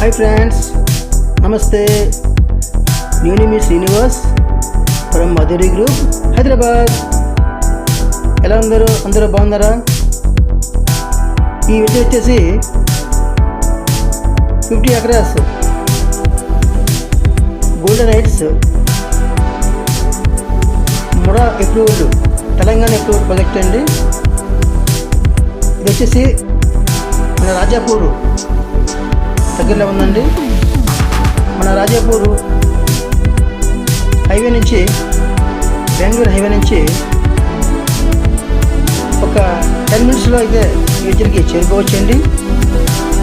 Hi friends, నమస్తే. నేను మీ Srinivas from Madhuri group Hyderabad. ఎలా అందరూ బాగున్నారా? ఈ విషయం వచ్చేసి 50 acres golden heights MUDA approved Telangana approved project అండి. ఇది వచ్చేసి మన రాజాపూర్ దగ్గరలో ఉందండి. మన రాజాపూర్ హైవే నుంచి, బెంగళూరు హైవే నుంచి ఒక 10 minutesలో అయితే యూజర్కి చేరుకోవచ్చండి.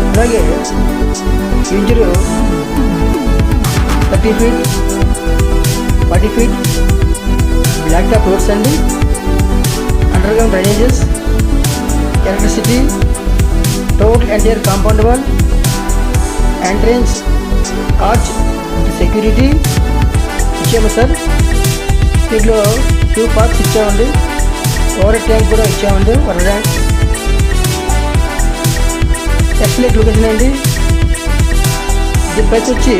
అలాగే user 30 feet 40 feet black top roads అండి, underground drainages, electricity, total entire compound wall, entrance arch, security ఇచ్చాము సార్. దీంట్లో 2 parks ఇచ్చామండి. ఓవర్ ట్యాంక్ కూడా ఇచ్చామండి. వాటర్ ట్యాంక్ ఎక్సలెంట్ లొకేషన్ అండి. దీని ప్రైస్ వచ్చి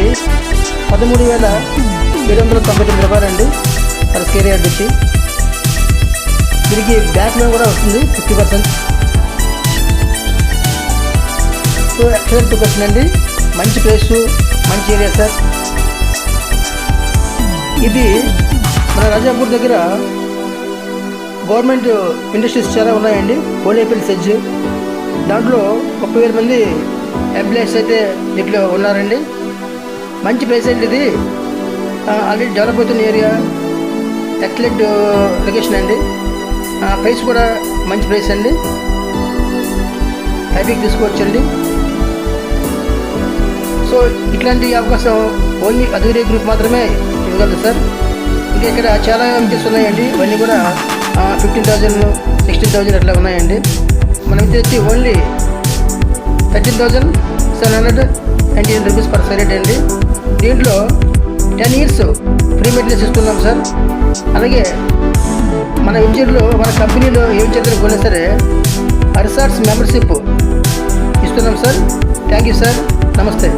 13,799 రూపాయలు అండి పర్ స్క్వేర్ యార్డ్ వచ్చి. దీనికి బ్యాక్ లోన్ కూడా వస్తుంది 50%. సో ఎక్సలెంట్ లొకేషన్ అండి, మంచి ప్లేస్, మంచి ఏరియా సార్. ఇది మన రాజాపూర్ దగ్గర గవర్నమెంట్ ఇండస్ట్రీస్ చాలా ఉన్నాయండి. ఓలేపల్లి సెజ్, దాంట్లో 30,000 మంది ఎంప్లాయీస్ అయితే దీంట్లో ఉన్నారండి. మంచి ప్లేస్ అండి ఇది. ఆల్రెడీ డెవలప్ అవుతున్న ఏరియా, ఎక్సలెంట్ లొకేషన్ అండి. ప్రైస్ కూడా మంచి ప్రైస్ అండి, హ్యాపీగా తీసుకోవచ్చండి. సో ఇట్లాంటి అవకాశం ఓన్లీ మధురి గ్రూప్ మాత్రమే ఇవ్వగలదు సార్. ఇంకా ఇక్కడ చాలా ఎంపీస్ ఉన్నాయండి. ఇవన్నీ కూడా 15,000 16,000 అట్లా ఉన్నాయండి. మనం వచ్చి only 13,799 rupees per square yard అండి. దీంట్లో 10 years ఫ్రీ మెయింటెనెన్స్ ఇస్తున్నాం సార్. అలాగే మన వెంచర్లో, మన కంపెనీలో ఏ వెంచర్ కొన్నా సరే రిసార్ట్స్ మెంబర్షిప్ ఇస్తున్నాం సార్. థ్యాంక్ యూ సార్, నమస్తే.